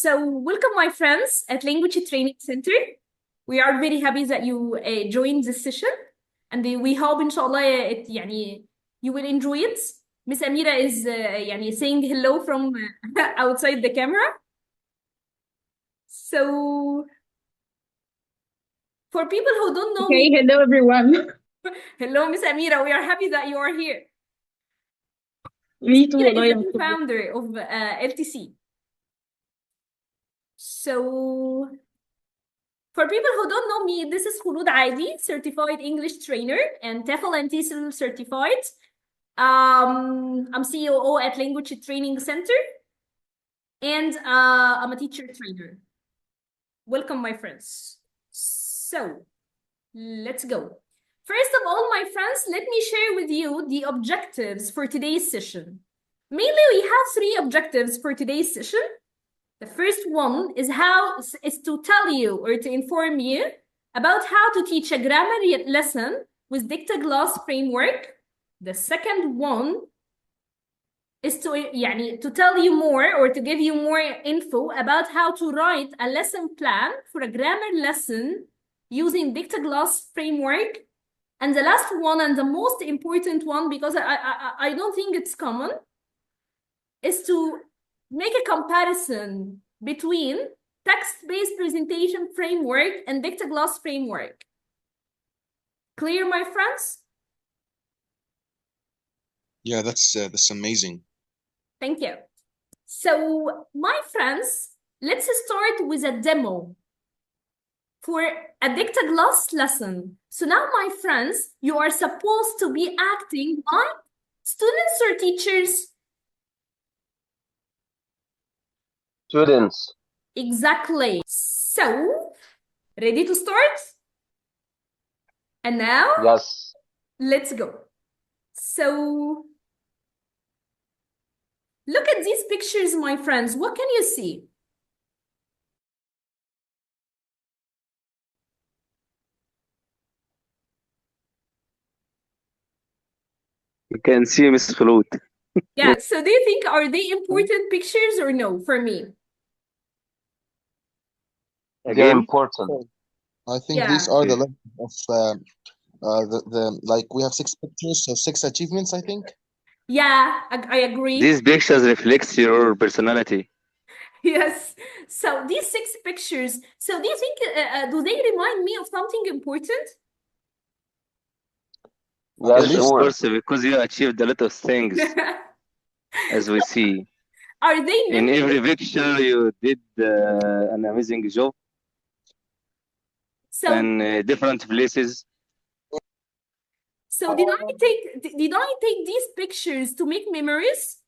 Welcome, my friends, at Language Training Center. We are very happy that you joined this session, and we hope, inshallah, you will enjoy it. Miss Amira is saying hello from outside the camera. So, for people who don't know Okay, me, hello everyone. hello, Miss Amira. We are happy that you are here. Me too, Amira والله is يا the مصطفى. co-founder of LTC. So, for people who don't know me, this is Khulud Aidi, certified English trainer and TEFL and TESOL certified. I'm COO at Language Training Center, and I'm a teacher trainer. Welcome, my friends. So, let's go. First of all, my friends, let me share with you the objectives for today's session. Mainly, we have three objectives for today's session. The first one is to tell you or to inform you about how to teach a grammar lesson with Dictogloss framework. The second one is to tell you more or to give you more info about how to write a lesson plan for a grammar lesson using Dictogloss framework. And the last one, and the most important one, because I don't think it's common, is to make a comparison between text-based presentation framework and Dictogloss framework. Clear, my friends? Yeah, that's amazing. Thank you. So, my friends, let's start with a demo for a Dictogloss lesson. So now, my friends, you are supposed to be acting like students or teachers? Students. Exactly. So, ready to start? And now, Yes. let's go. So, look at these pictures, my friends. What can you see? You can see Miss Khulud. Yeah, so do you think, are they important pictures or no for me? They're important. I think Yeah. these are the levels of the like we have 6 pictures, so 6 achievements, I think. Yeah, I agree. These pictures reflect your personality. Yes. So these 6 pictures, so do you think, do they remind me of something important? Yeah, believe sure. so. Of course, because you achieved a lot of things, as we see. Are they In memories? every picture, you did an amazing job So, in different places. so did I take these pictures to make memories?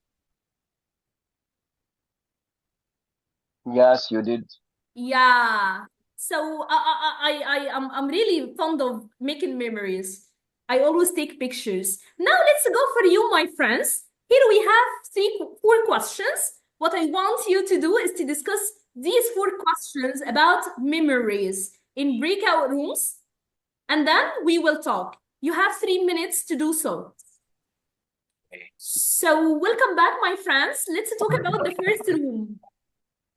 Yes, you did. Yeah. So I'm really fond of making memories. I always take pictures. Now let's go for you, my friends. Here we have 4 questions. What I want you to do is to discuss these 4 questions about memories in breakout rooms, and then we will talk. You have 3 minutes to do so. So welcome back, my friends. Let's talk about the first room.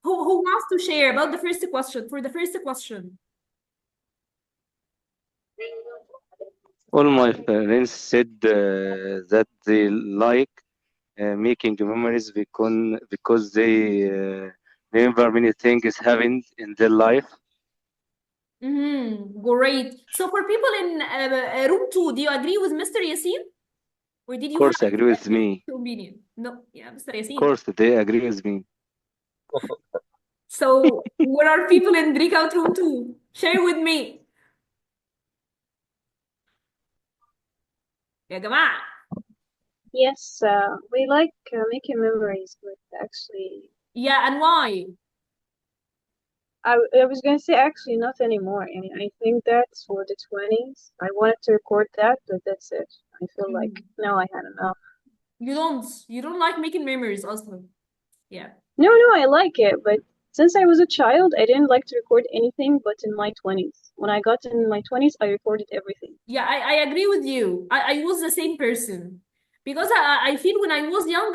Who wants to share about the first question? For the first question. All my friends said that they like making memories because they remember many things happened in their life. Great. So for people in room 2, do you agree with Mr. Yassine? Or did Of you have course, agree with me. your opinion? No, yeah, Mr. Of Yassine. course, they agree with me. So what are people in breakout room 2? Share with me. يا جماعة. Yes, we like making memories, but actually, Yeah, and why? I was going to say actually not anymore. I mean, I think that's for the 20s. I wanted to record that, but that's it. I feel like now I had enough. You don't like making memories, also. Yeah. No, I like it, but since I was a child, I didn't like to record anything but in my 20s. When I got in my 20s, I recorded everything. Yeah, I agree with you. I was the same person. because I feel when I was young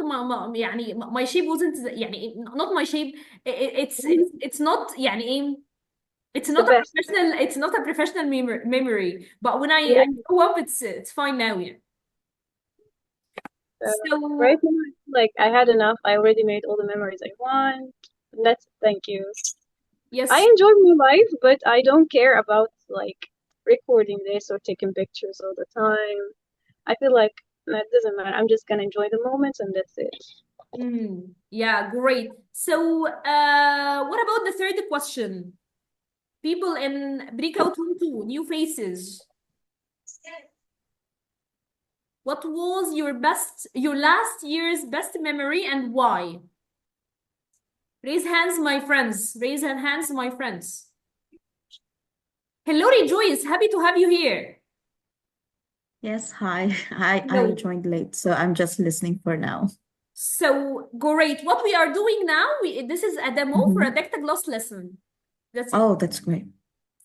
يعني my shape wasn't يعني not my shape it's not يعني ايه it's The not a best. professional memory but when I Yeah. grow up it's fine now yeah so Right now, I feel like I had enough. I already made all the memories I want. Thank you. yes I enjoy my life, but I don't care about like recording this or taking pictures all the time. I feel like that doesn't matter. I'm just gonna enjoy the moments and that's it. yeah great so what about the third question people in breakout room 2 new faces what was your last year's best memory and why raise hands my friends raise hands my friends hello Rejoice happy to have you here Yes, hi. I hello joined late, so I'm just listening for now. so great what we are doing now this is a demo for a Mhm. Dictogloss lesson that's it Oh, that's great.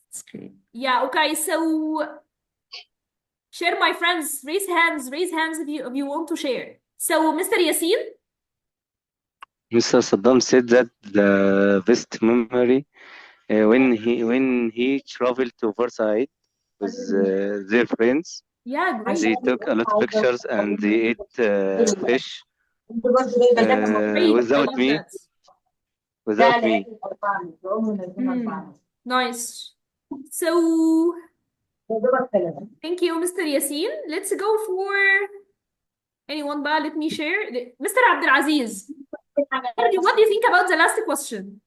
That's great. yeah okay so share my friends raise hands if you want to share so Mr. Yasin Mr. Saddam said that the best memory when he traveled to Versailles with their friends. yeah great They took a lot of pictures and they ate fish great I without love me. that Without me. nice so thank you Mr. Yasin let's go for anyone بقى let me share Mr. Abdulaziz what do you think about the last question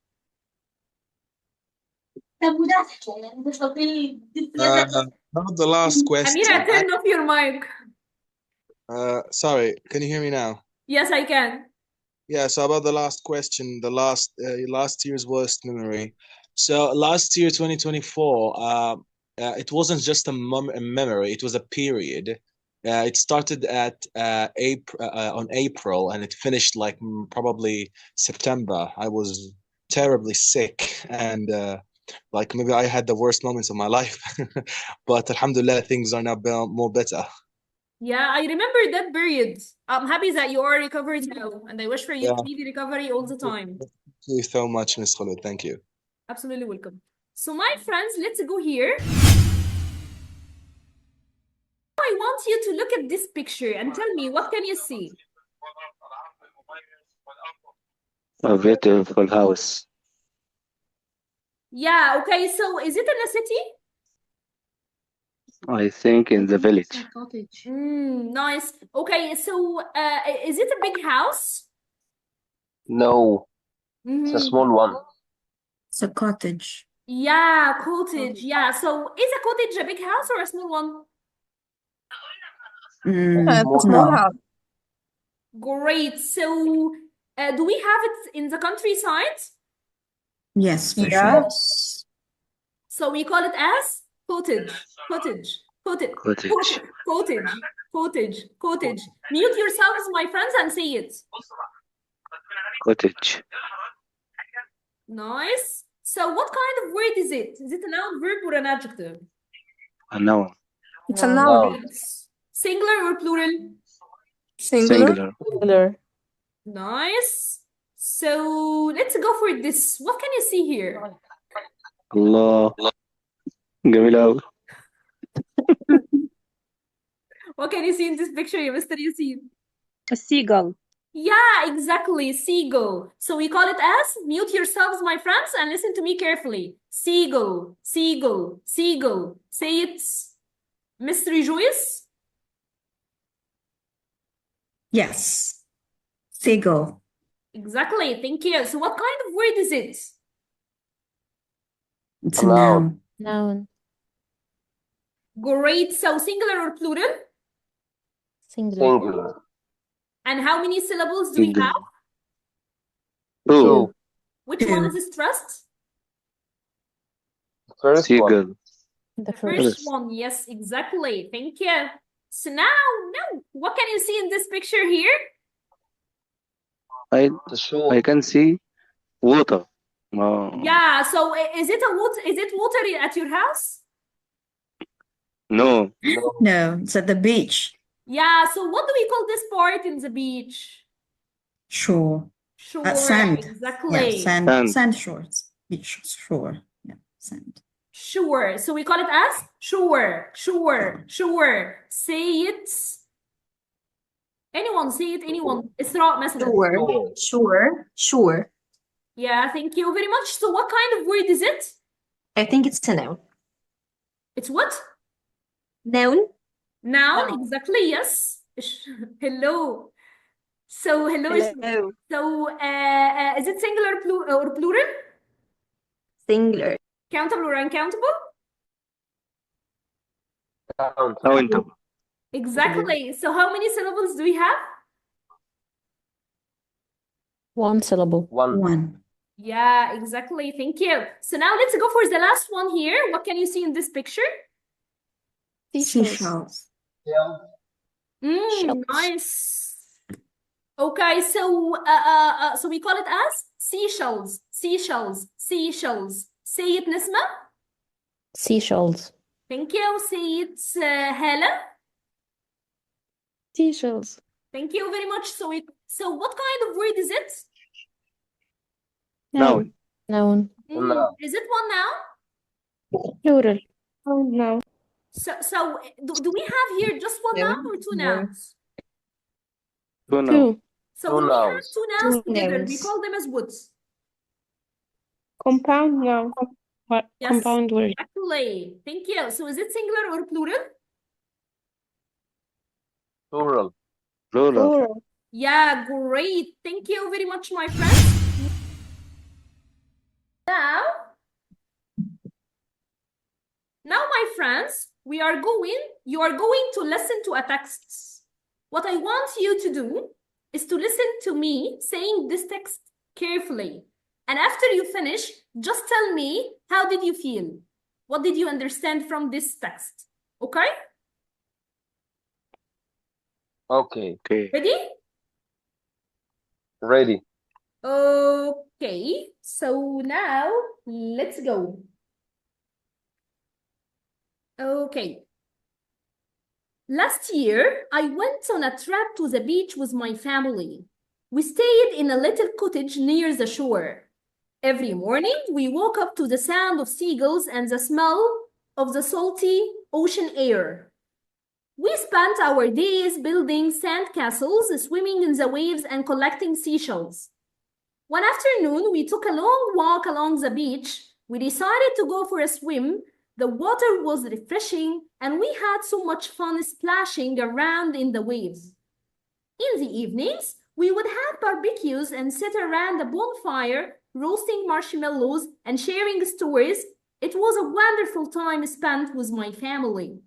About the last question. Amira turn off your mic Sorry, can you hear me now? yes I can Yeah, so about the last question, the last year's worst memory. So last year, 2024, it wasn't just a memory, it was a period. It started at on April and it finished like probably September. I was terribly sick and like maybe I had the worst moments of my life. But alhamdulillah, things are now more better. yeah I remember that period I'm happy that you are recovered now and I wish for you Yeah, speedy recovery all the time thank you so much, Miss Khulud. Thank you. absolutely welcome so my friends let's go here I want you to look at this picture and tell me what can you see A beautiful house. yeah okay so is it in a city I think in the village. Cottage. nice okay so is it a big house No, it's a small one. It's a cottage. yeah cottage yeah so is a cottage a big house or a small one It's a small No. house. great so do we have it in the countryside Yes, for Yeah. sure. so we call it as cottage Cottage. cottage mute yourselves my friends and say it Cottage. nice so what kind of word is it a noun verb or an adjective A noun. It's a No. noun. singular or plural Singular. Singular. nice so let's go for this what can you see here Allah. جميل أوي. what can you see in this picture Mr. Yasin A seagull. yeah exactly seagull so we call it as mute yourselves my friends and listen to me carefully seagull say it Miss Rejoice Yes. Seagull. exactly thank you so what kind of word is it It's A a noun. noun. great so singular or plural Singular. and how many syllables do we Single. have Two. Two. which one Two. is stressed The first one. Seagull. the first one yes exactly thank you so now what can you see in this picture here The shore. I can see water. yeah so is it water at your house No. No. No, it's at the beach. Yeah, so what do we call this part in the beach? Shore. Shore, Sand. Yeah, exactly. sand. Sand. Sand shores. Beach shore. Yeah, sand. Shore. So we call it as shore, shore, shore. Say it. Anyone say it, anyone. إسراء مثلا. Sure. Sure, sure. Yeah, thank you very much. So what kind of word is it? I think it's a noun. It's what? Noun? Noun, Noun. exactly, yes. Hello. So hello. Hello. So is it singular or plural? Singular. Countable or uncountable? Countable. Exactly. So how many syllables do we have? One syllable. One. One. Yeah, exactly. Thank you. So now let's go for the last one here. What can you see in this picture? Seashells. Shells. Nice. Okay, so so we call it as seashells, seashells, seashells. Say it, Nisma. Seashells. Thank you. Say it, Hala. Seashells. Thank you very much. So what kind of word is it? Noun. Noun. Noun. Is it one noun? Plural. Oh, no. So do we have here just one noun or two nouns? Two nouns. Two. So Two when we have nouns. two nouns Two together, we nouns. call them as what? Compound noun. What? Yes. Compound word. Exactly. Thank you. So is it singular or plural? Plural. Plural. Plural. Yeah, great. Thank you very much, my friends. Now, my friends, you are going to listen to a text. What I want you to do is to listen to me saying this text carefully. And after you finish, just tell me, how did you feel? What did you understand from this text? Okay? Okay. Okay. Ready? Ready. Okay, so now let's go. Okay. Last year, I went on a trip to the beach with my family. We stayed in a little cottage near the shore. Every morning, we woke up to the sound of seagulls and the smell of the salty ocean air. We spent our days building sand castles, swimming in the waves, and collecting seashells. One afternoon, we took a long walk along the beach. We decided to go for a swim. The water was refreshing, and we had so much fun splashing around in the waves. In the evenings, we would have barbecues and sit around a bonfire, roasting marshmallows and sharing stories. It was a wonderful time spent with my family.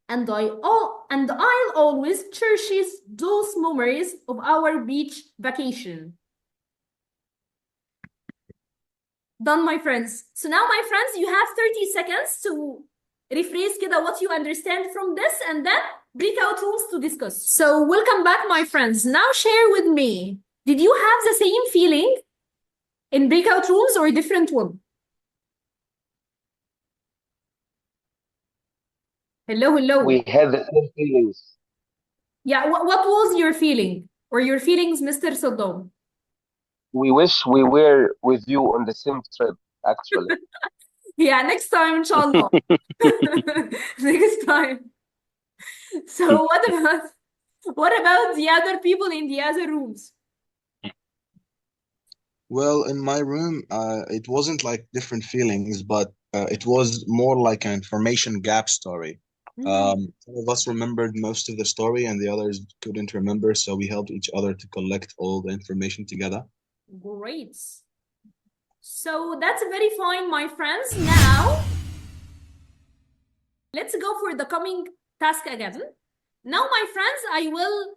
And I'll always cherish those memories of our beach vacation. Done, my friends. So now, my friends, you have 30 seconds to rephrase كده what you understand from this, and then breakout rooms to discuss. So welcome back, my friends. Now share with me. Did you have the same feeling in breakout rooms or a different one? Hello, hello. We had the same feelings. Yeah, what was your feeling or your feelings, Mr. Saddam? We wish we were with you on the same trip, actually. Yeah, next time, inshallah. Next time. So what about the other people in the other rooms? Well, in my room, it wasn't like different feelings, but it was more like an information gap story. Some of us remembered most of the story and the others couldn't remember, so we helped each other to collect all the information together. Great. So that's very fine, my friends. Now, let's go for the coming task again. Now, my friends, I will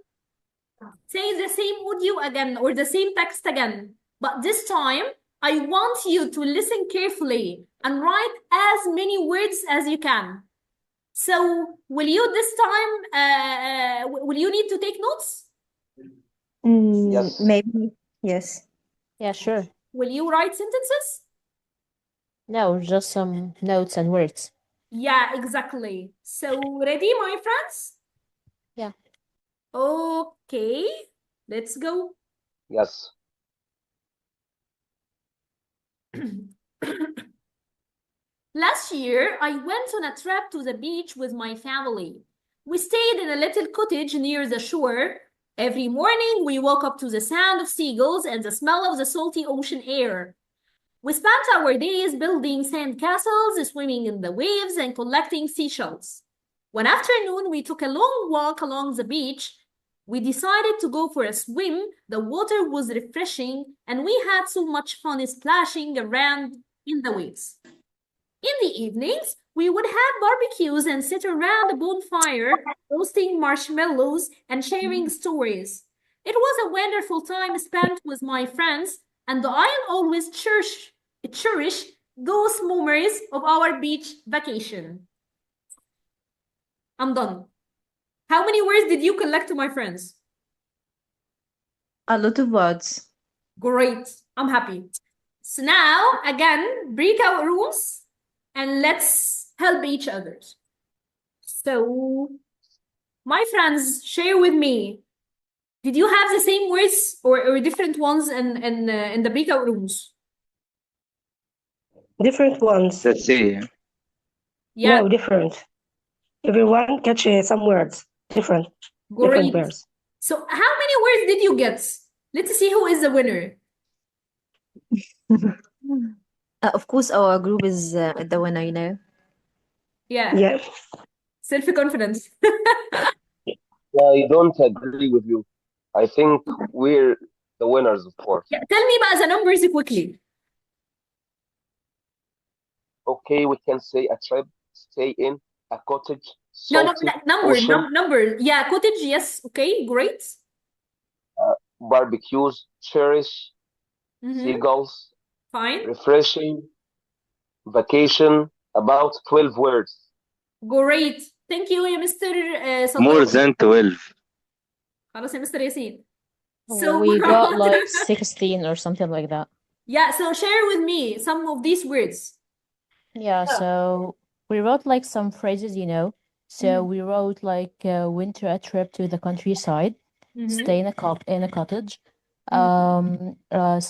say the same audio again or the same text again. But this time, I want you to listen carefully and write as many words as you can. So, will you this time, will you need to take notes? Yes. Maybe. Yes. Yeah, sure. Will you write sentences? No, just some notes and words. Yeah, exactly. So, ready, my friends? Yeah. Okay, let's go. Yes. Last year, I went on a trip to the beach with my family. We stayed in a little cottage near the shore. Every morning, we woke up to the sound of seagulls and the smell of the salty ocean air. We spent our days building sand castles, swimming in the waves, and collecting seashells. One afternoon, we took a long walk along the beach. We decided to go for a swim. The water was refreshing, and we had so much fun splashing around in the waves. In the evenings, we would have barbecues and sit around a bonfire, roasting marshmallows and sharing stories. It was a wonderful time spent with my friends, and I'll always cherish those memories of our beach vacation. I'm done. How many words did you collect, my friends? A lot of words. Great. I'm happy. So now, again, breakout rooms, and let's help each other. So, my friends, share with me. Did you have the same words or different ones in the breakout rooms? Different ones. Let's see. Yeah, No, different. Everyone catch some words. Different great. words. So, how many words did you get? Let's see who is the winner. Of course, our group is the winner, you know. Yeah, Yeah. self-confidence. I don't agree with you. I think we're the winners, of course. Yeah, tell me about the numbers quickly. Okay, we can say a trip, stay in, a cottage, No, salty number, ocean, number. Yeah, cottage, yes. Okay, great. barbecues, cherish, seagulls, Fine. refreshing, vacation, about 12 words. Great. Thank you يا مستر More صدام. than 12. خلاص يا مستر ياسين. So We got Murat. like 16 or something like that. Yeah, so share with me some of these words. Yeah, so we wrote like some phrases, you know. So we wrote like went to a trip to the countryside, stay in a cottage,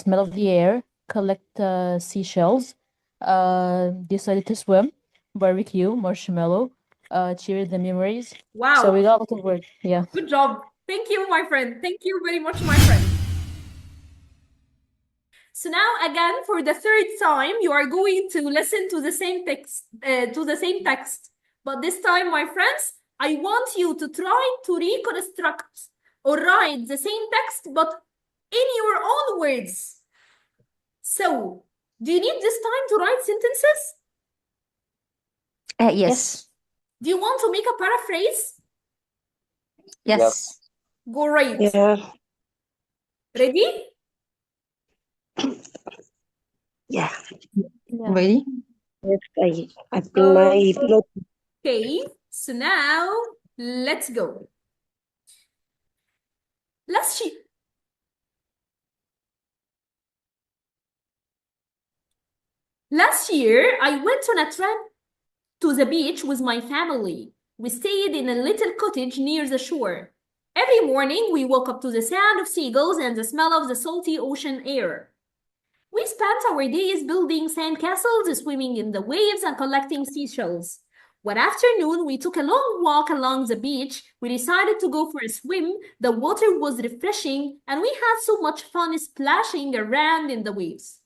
smell of the air, collect seashells, decided to swim, barbecue, marshmallow, cheer the memories. So Wow. we got a lot of words. Yeah. Good job. Thank you, my friend. Thank you very much, my friend. So now again, for the third time, you are going to listen to the same text. But this time, my friends, I want you to try to reconstruct or write the same text, but in your own words. So, do you need this time to write sentences? Yes. Do you want to make a paraphrase? Yes. Great. Yeah. Ready? Yeah. Ready? Yes, I bring my note. Okay, so now let's go. Last year, I went on a trip to the beach with my family. We stayed in a little cottage near the shore. Every morning, we woke up to the sound of seagulls and the smell of the salty ocean air. We spent our days building sand castles, swimming in the waves, and collecting seashells. One afternoon, we took a long walk along the beach. We decided to go for a swim. The water was refreshing, and we had so much fun splashing around in the waves.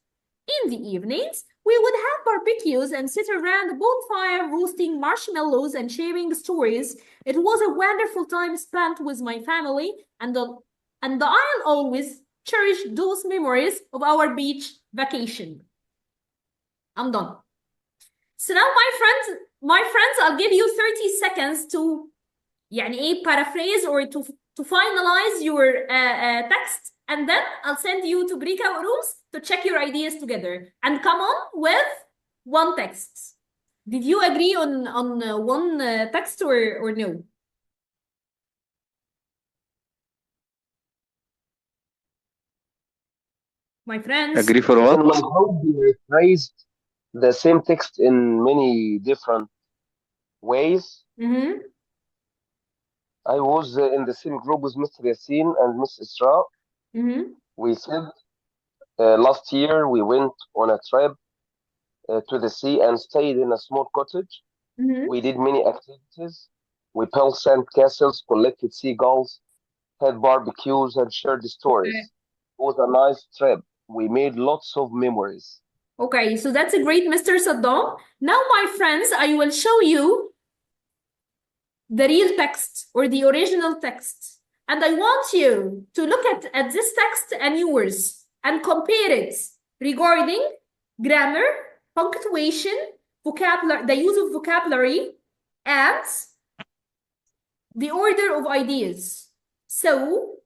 In the evenings, we would have barbecues and sit around the bonfire roasting marshmallows and sharing stories. It was a wonderful time spent with my family, and I'll always cherish those memories of our beach vacation. I'm done. So now, my friends, I'll give you 30 seconds to paraphrase or to finalize your text, and then I'll send you to breakout rooms to check your ideas together and come on with one text. Did you agree on one text or no? My friends. Agree for In what? my group, we rephrased the same text in many different ways. I was in the same group with Mr. Yassin and Miss Isra. We said last year we went on a trip to the sea and stayed in a small cottage. We did many activities. We built sand castles, collected seagulls, had barbecues, and shared stories. Okay. It was a nice trip. We made lots of memories. Okay, so that's a great, Mr. Saddam. Now, my friends, I will show you the real text or the original text. And I want you to look at this text and yours and compare it regarding grammar, punctuation, vocabulary, the use of vocabulary, and the order of ideas. So,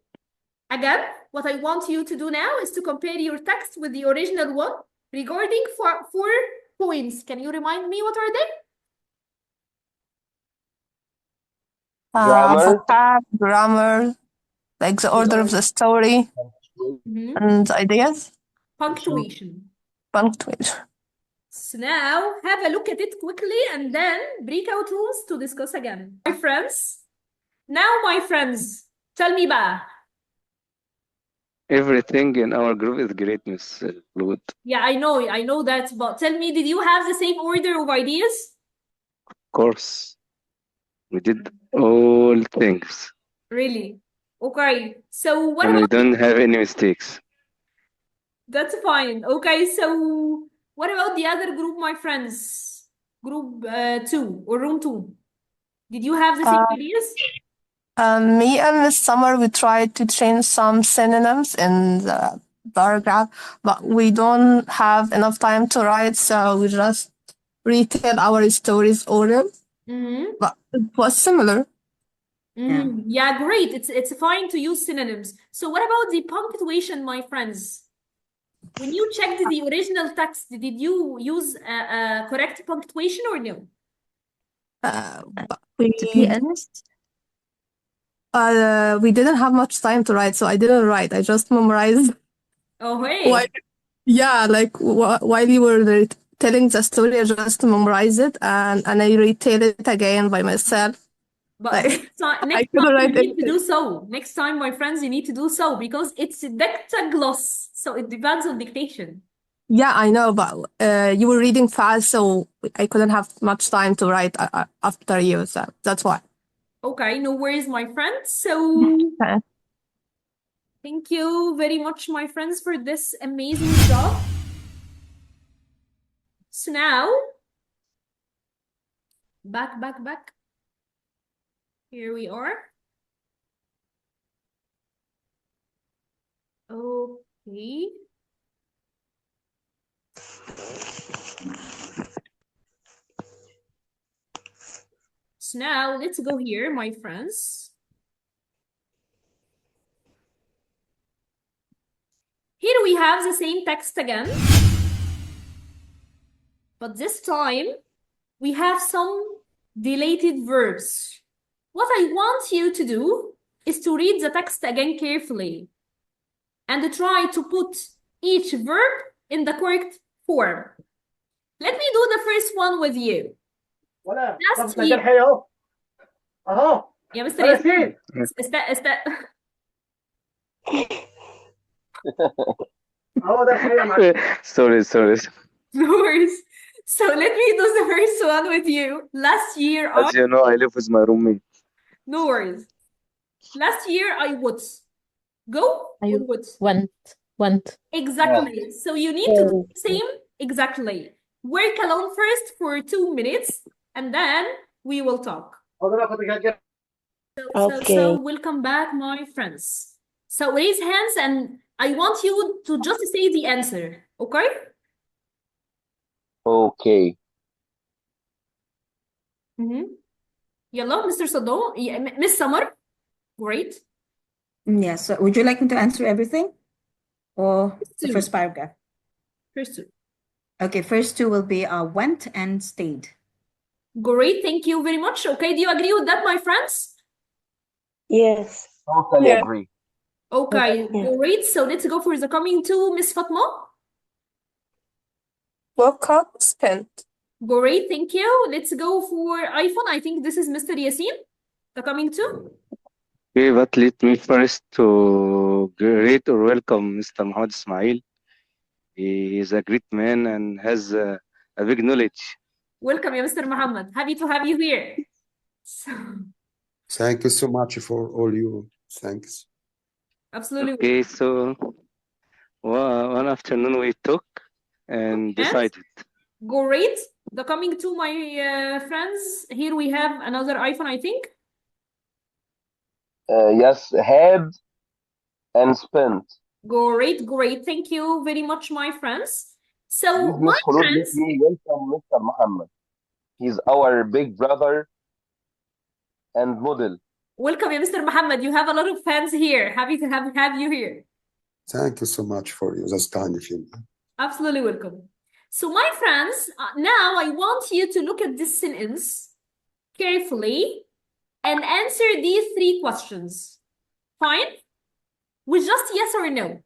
again, what I want you to do now is to compare your text with the original one regarding four points. Can you remind me what are they? Grammar, Grammar, like the order of the story and ideas. Punctuation. Punctuation. So now have a look at it quickly and then breakout rooms to discuss again. My friends, tell me بقى. Everything in our group is great, Miss Lud. Yeah, I know that, but tell me, did you have the same order of ideas? Of course, we did all things. Really? Okay, so what And we about don't have any mistakes. That's fine. Okay, so what about the other group, my friends? Group 2 or room 2? Did you have the same ideas? Me and Miss Summer, we tried to change some synonyms in the paragraph, but we don't have enough time to write, so we just retell our stories order. But it was similar. Yeah, great. It's fine to use synonyms. So what about the punctuation, my friends? When you checked the original text, did you use a correct punctuation or no? To be honest, We didn't have much time to write, so I didn't write. I just memorized. Oh, hey. While you were telling the story, I just memorized it and I retell it again by myself. But next time you need to do so. Next time, my friends, you need to do so because it's Dictogloss, so it depends on dictation. Yeah, I know, but you were reading fast, so I couldn't have much time to write after you, so that's why. Okay, no worries, my friends. So thank you very much, my friends, for this amazing job. So now, back. Here we are. Okay. So now let's go here, my friends. Here we have the same text again. But this time we have some deleted verbs. What I want you to do is to read the text again carefully and try to put each verb in the correct form. Let me do the first one with you. Last year. Yeah, Mr. Yasin. Sorry. No worries. So let me do the first one with you. Last year, As you know, I live with my roommate. No worries. Last year, I would. Go or would? Went. Exactly. So you need to do the same exactly. Work alone first for 2 minutes, and then we will talk. So welcome back, my friends. So raise hands, and I want you to just say the answer, okay? Okay. Yalla, Mr. Sado, Miss Summer, great. Yes. So would you like me to answer everything or the first paragraph? First two. Okay, first two will be went and stayed. Great, thank you very much. Okay, do you agree with that, my friends? Yes. Totally agree. Okay, great. So let's go for the coming two, Miss Fatma. Woke up, spent. Great, thank you. Let's go for iPhone. I think this is Mr. Yasin. The coming two. Okay, but let me first to greet or welcome Mr. Muhammad Ismail. He is a great man and has a big knowledge. Welcome, ya Mr. Muhammad. Happy to have you here. So, Thank you so much for all you. Thanks. absolutely. Okay, so one afternoon we talk and decided. Great. The coming to my friends. Here we have another iPhone, I think. Yes, had and spent. Great, great. Thank you very much, my friends. So, Please, my Miss Khulud, let friends, me welcome Mr. Muhammad. He's our big brother and model. welcome, ya Mr. Muhammad. You have a lot of fans here. Happy to have you here. Thank you so much for you. That's kind of you. Absolutely welcome. So, my friends, now I want you to look at this sentence carefully and answer these three questions. Fine? With just yes or no.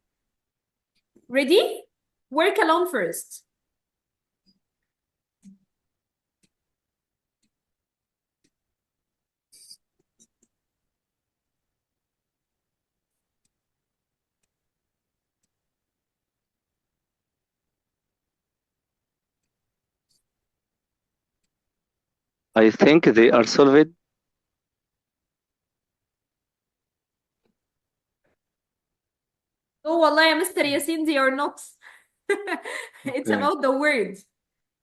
Ready? Work alone first. I think they are solved. Oh, wallah, ya Mr. Yasin, they are not. It's Okay. about the word,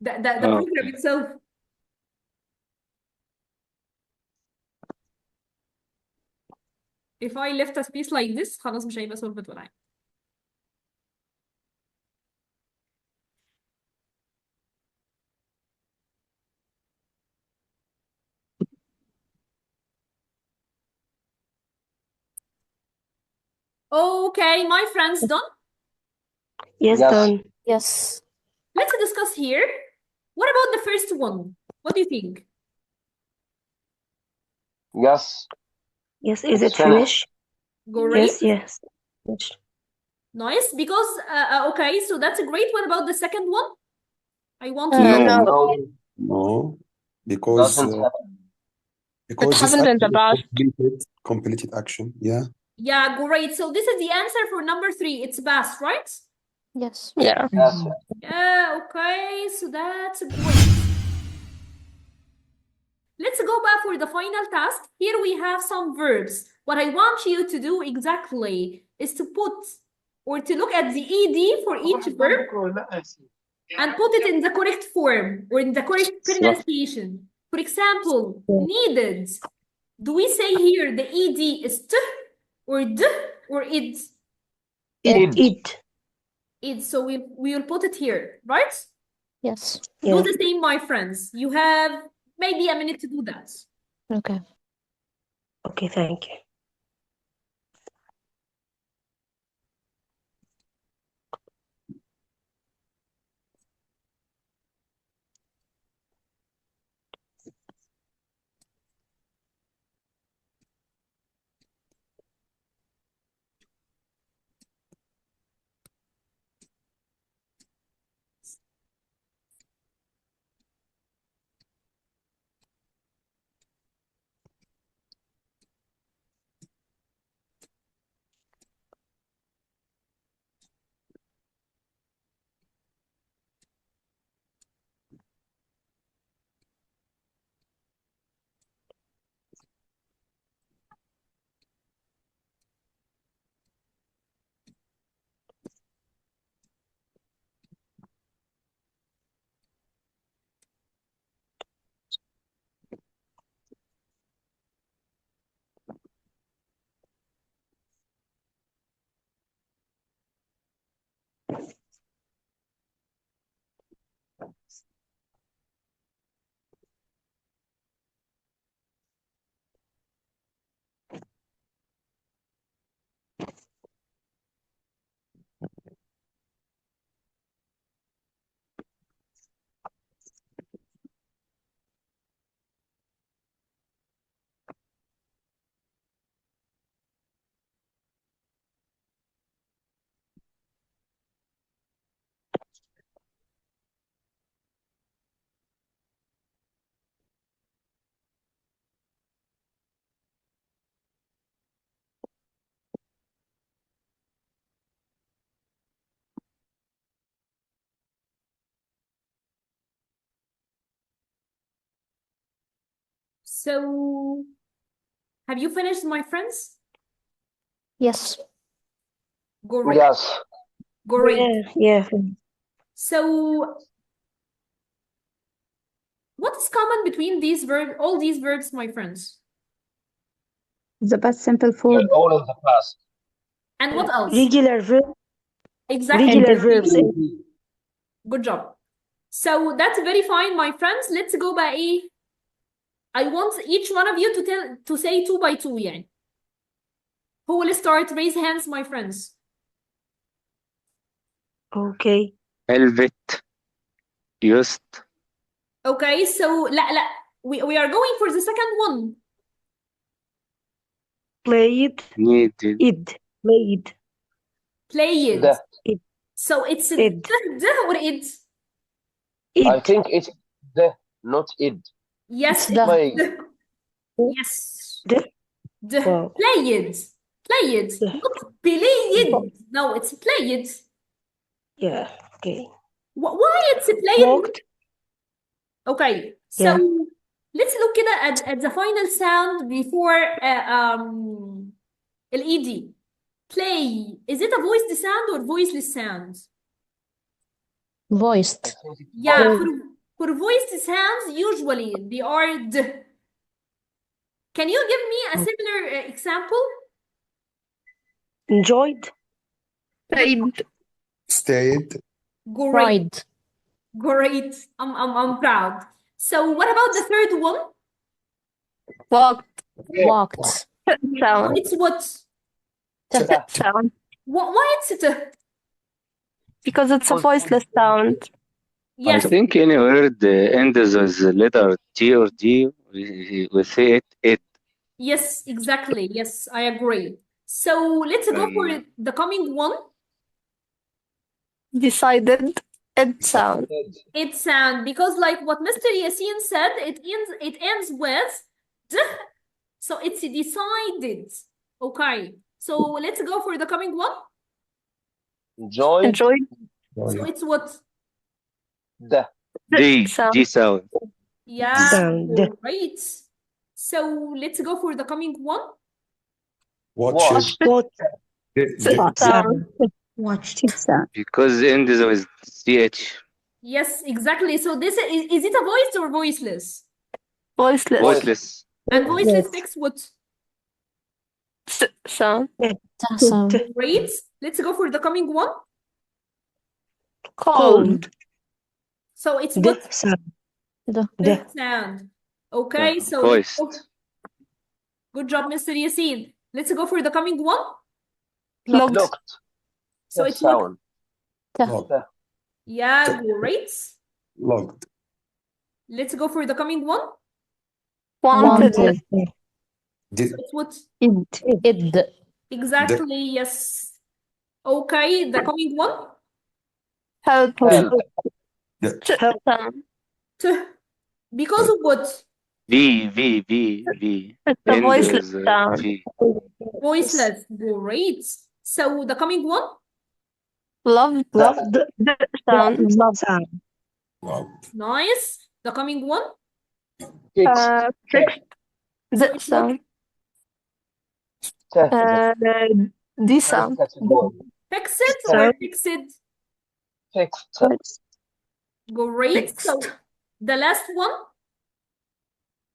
the program Okay. itself. If I left a space like this, خلاص مش هيبقى solved ولا حاجة. Okay, my friends, done? Yes, Yes. done. Yes. Let's discuss here. What about the first one? What do you think? Yes. Yes, is It's it finished. finished? Great. Yes. Finished. Nice, because, okay, so that's great. What about the second one? I want No. you. No. No, No, because doesn't happen. because this happened in the action is past. completed action. Yeah. Yeah, great. So this is the answer for number 3. It's past, right? Yes. Yeah. Yes. Yeah, okay, so that's great. Let's go back for the final task. Here we have some verbs. What I want you to do exactly is to put or to look at the ed for each verb and put it in the correct form or in the correct pronunciation. For example, needed. Do we say here the ed is t or d or id? It. Id. So we will put it here, right? Yes. Do Yeah. the same, my friends. You have maybe a minute to do that. Okay. Okay, thank you. So, have you finished, my friends? Yes. Great. Yes. Great. Yeah. So, what is common between all these verbs, my friends? The past simple They're form. all in the past. And what else? Regular verb. Exactly. Regular verbs. Good job. So that's very fine, my friends. Let's go by I want each one of you to say 2 by 2 يعني. Who will start? Raise hands, my friends. Okay. Helvet. Just. Okay, so لا we are going for the second one. Played. Needed. Id. Played. Played. The. So it's Id. or id? I think it's the, not id. Yes, It's the. Play. Yes. The. Wow. Played. Played. Not played. No, it's played. Yeah. Okay. Why it's played? Walked. Okay, so Yeah. let's look at the final sound before ed. Play. Is it a voiced sound or voiceless sound? Voiced. Yeah, for voiced sounds, usually they are d. Can you give me a similar example? Enjoyed. Played. Stayed. Great. Cried. Great. I'm proud. So what about the third one? Walked. Walked. Sound. It's what? Sound. Why it's t? Because it's a voiceless sound. I Yes. think any word ends with the letter T or D, we say it. Yes, exactly. Yes, I agree. So let's go for the coming one. Decided. It sound. It sound, because like what Mr. Yassine said, it ends with d, so it's decided. Okay, so let's go for the coming one. Enjoyed. Enjoyed. So it's what? The. D Sound. sound. Yeah, Sound. great. So let's go for the coming one. Watched. Watched. Sound. Watched it sound. Because ends with CH. Yes, exactly. So this is it a voiced or voiceless? Voiceless. Voiceless. And voiceless takes what? Sound. Sound. Great. Let's go for the coming one. Cold. So it's The what? sound. The sound. Okay, so let's go. Voiced. Good job, Mr. Yassine. Let's go for the coming one. Looked. Looked. So The it's what? sound. Logged. Yeah, great. Logged. Let's go for the coming one. Wanted. Did. So it's what? Id. Exactly, yes. Okay, the coming one. Help. Help. Help. Sound. T. Because of what? V. It's a End voiceless with sound. V. Voiceless. Great. So the coming one. Loved. The Sound. sound. Logged. Nice. The coming one. Fixed. Fixed. So The it's what? sound. The sound. Fix it or fix it? Fixed. Great. Fixed. So the last one.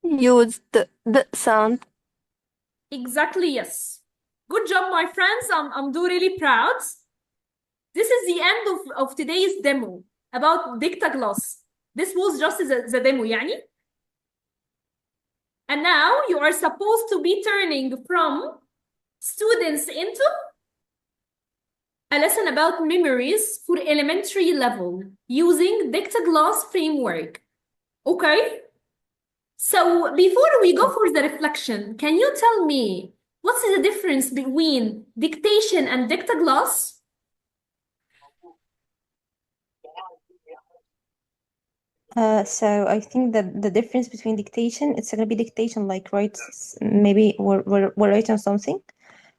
Used. The sound. Exactly, yes. Good job, my friends. I'm really proud. This is the end of today's demo about Dictogloss. This was just the demo, يعني. And now you are supposed to be turning from students into a lesson about memories for elementary level using Dictogloss framework. Okay? So before we go for the reflection, can you tell me what's the difference between dictation and Dictogloss? So I think that the difference between dictation, it's gonna be dictation like maybe we're writing something,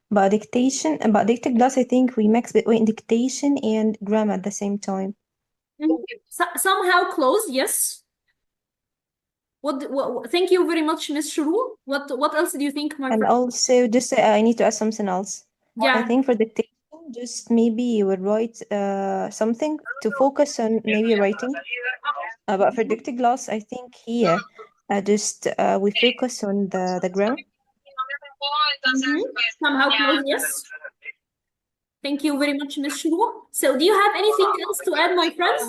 but Dictogloss, I think we mix between dictation and grammar at the same time. Somehow close, yes. Thank you very much, Miss Shuru. What else do you think, my And friend? also, just I need to add something else. I Yeah. think for dictation, just maybe you would write something to focus on maybe writing. But for Dictogloss, I think here just we focus on the grammar. Somehow close, yes. Thank you very much, Miss Shuru. So do you have anything else to add, my friends?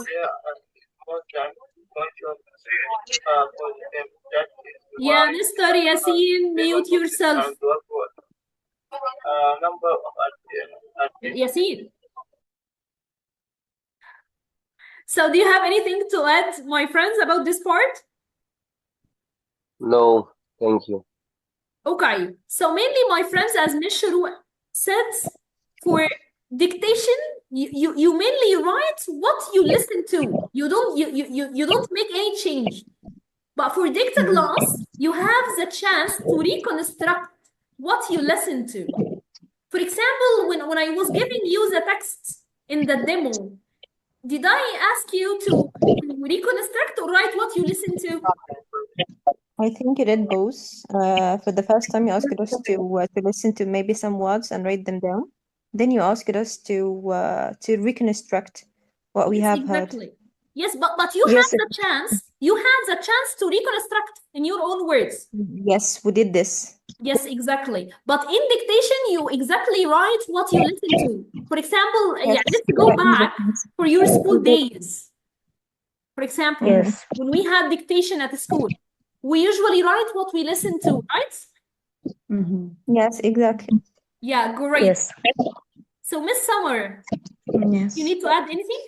Yeah, Mr. Yasin, mute yourself. Yasin. So do you have anything to add, my friends, about this part? No, thank you. Okay, so mainly, my friends, as Miss Shuru said, for dictation, you mainly write what you listen to. You don't make any change. But for Dictogloss, you have the chance to reconstruct what you listen to. For example, when I was giving you the text in the demo, did I ask you to reconstruct or write what you listen to? I think you did both. For the first time, you asked us to listen to maybe some words and write them down. Then you asked us to reconstruct what we have heard. Exactly. Yes, but you Yes. had the chance. You had the chance to reconstruct in your own words. Yes, we did this. Yes, exactly. But in dictation, you exactly write what you listen to. For example, Yes. yeah, let's go back for your school days. For example, Yes. when we had dictation at school, we usually write what we listen to, right? Yes, exactly. Yeah, great. Yes. So, Miss Summer, Yes. you need to add anything?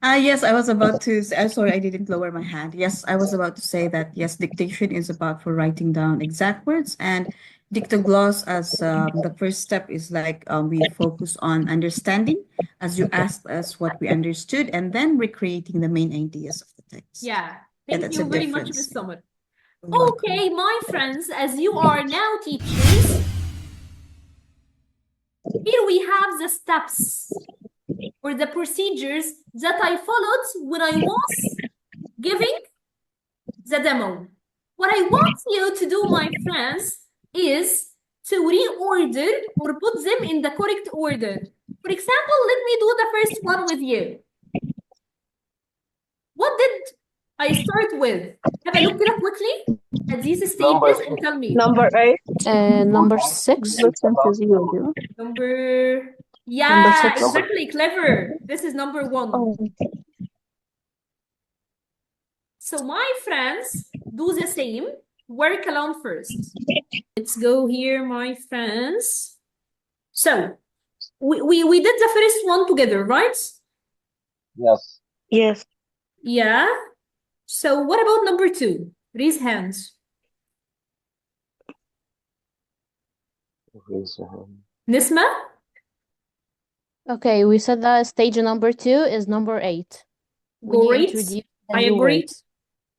Yes, I was about to say, sorry, I didn't lower my hand. Yes, I was about to say that, yes, dictation is about for writing down exact words, and dictogloss as the first step is like we focus on understanding, as you asked us what we understood, and then recreating the main ideas of the text. Yeah, thank that's you a very much, difference. Miss Summer. You're welcome. Okay, my friends, as you are now teachers, here we have the steps or the procedures that I followed when I was giving the demo. What I want you to do, my friends, is to reorder or put them in the correct order. For example, let me do the first one with you. What did I start with? Have a look at it quickly at these stages and tell me. Number 8. Number 6. Listen to zero. Number, yeah, Number 6. exactly, clever. This is number 1. Oh. So my friends, do the same. Work along first. Let's go here, my friends. So we did the first one together, right? Yes. Yes. Yeah. So what about number 2? Raise hands. Nisma? Okay, we said that stage number 2 is number 8. When you Great. introduce the I new agree. words.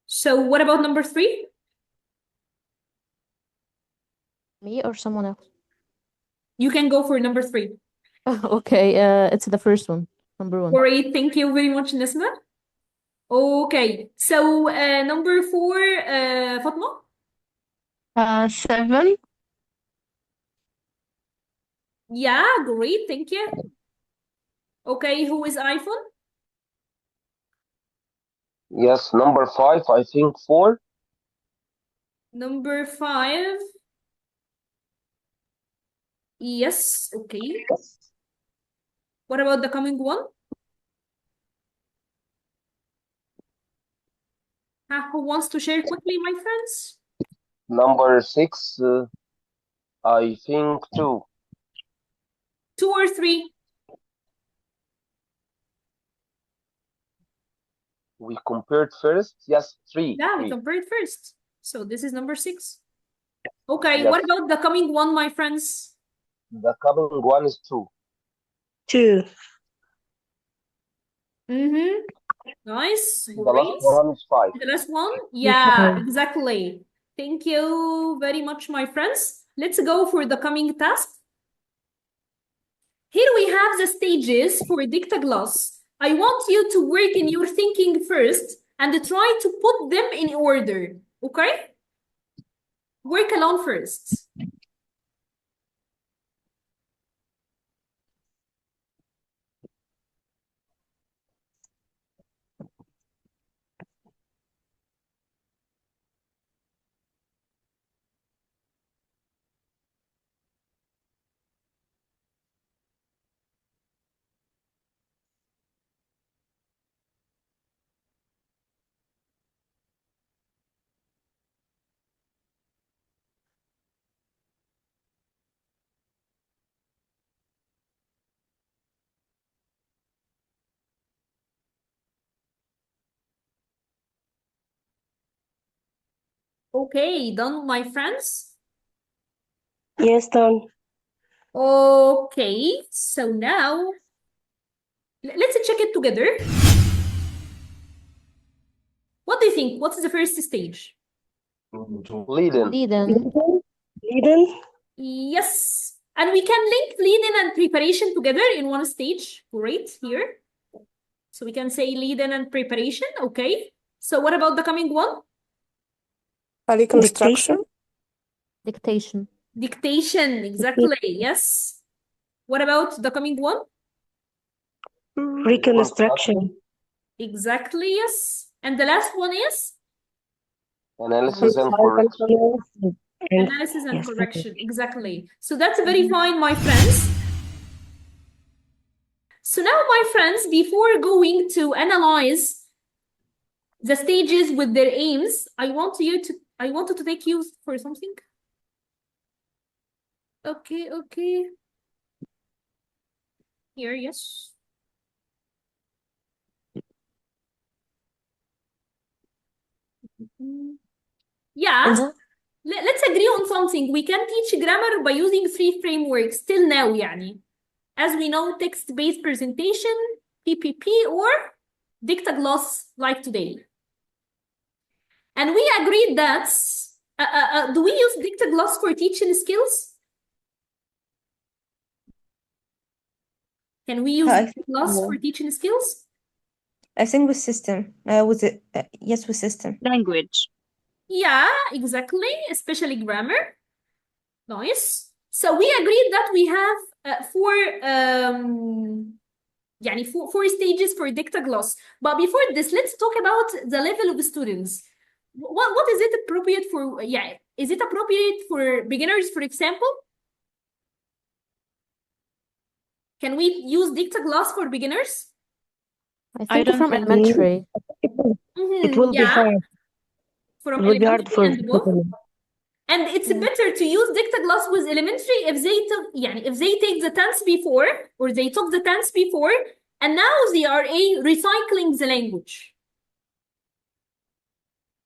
So what about number 3? Me or someone else? You can go for number 3. Okay, it's the first one, number 1. Great. Thank you very much, Nisma. Okay. So number 4, Fatma? 7. Yeah, great. Thank you. Okay, who is iPhone? Yes, number 5, I think 4. Number 5. Yes, okay. What about the coming one? Who wants to share quickly, my friends? Number 6, I think 2. 2 or 3? We compared first. Yes, 3. Yeah, we 3. compared first. So this is number 6. Okay, Yes. what about the coming one, my friends? The coming one is 2. 2. Nice. The Great. last one is 5. The last one? Yeah, exactly. Thank you very much, my friends. Let's go for the coming task. Here we have the stages for Dictogloss. I want you to work in your thinking first and try to put them in order. Okay? Work alone first. Okay, done, my friends? Yes, done. Okay, so now let's check it together. What do you think? What's the first stage? Lead-in. Lead-in? Yes. And we can link lead-in and preparation together in one stage. Great, here. So we can say lead-in and preparation, okay. So what about the coming one? Reconstruction. Dictation. Dictation, exactly, yes. What about the coming one? Reconstruction. Exactly, yes. And the last one is? Analysis and correction. Analysis and correction, exactly. So that's very fine, my friends. So now, my friends, before going to analyze the stages with their aims, I wanted to take you for something. Okay, okay. Here, yes. Yeah, let's agree on something. We can teach grammar by using 3 frameworks till now, يعني. As we know, text-based presentation, PPP, or Dictogloss, like today. And we agreed that, do we use Dictogloss for teaching skills? Can we use Dictogloss for teaching skills? I think with system. Yes, with system. Language. Yeah, exactly, especially grammar. Nice. So we agreed that we have four stages for Dictogloss. But before this, let's talk about the level of students. What is it appropriate for? Yeah, is it appropriate for beginners, for example? Can we use Dictogloss for beginners? I think from elementary. It will be hard. From It will be hard elementary for and above. people. And it's better to use Dictogloss with elementary if they take the tense before, or they took the tense before, and now they are recycling the language.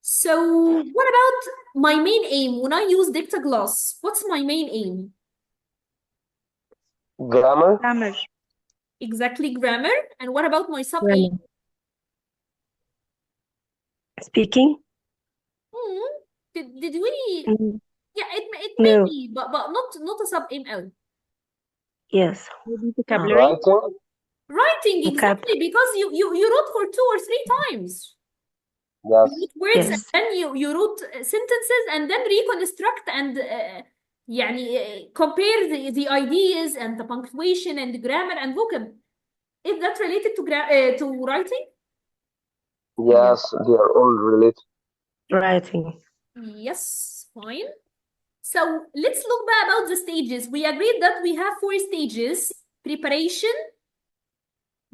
So what about my main aim when I use Dictogloss? What's my main aim? Grammar. Exactly, grammar. And what about my sub-aim? Speaking? Did we? Yeah, it may No. be, but not a sub-aim L. Yes. Writing. Writing, exactly, because you wrote for 2 or 3 times. Yes. You wrote words, and then you wrote sentences, and then reconstruct and compare the ideas and the punctuation and the grammar and vocab. Is that related to writing? Yes, they are all related. Writing. Yes, fine. So let's look back about the stages. We agreed that we have 4 stages: preparation,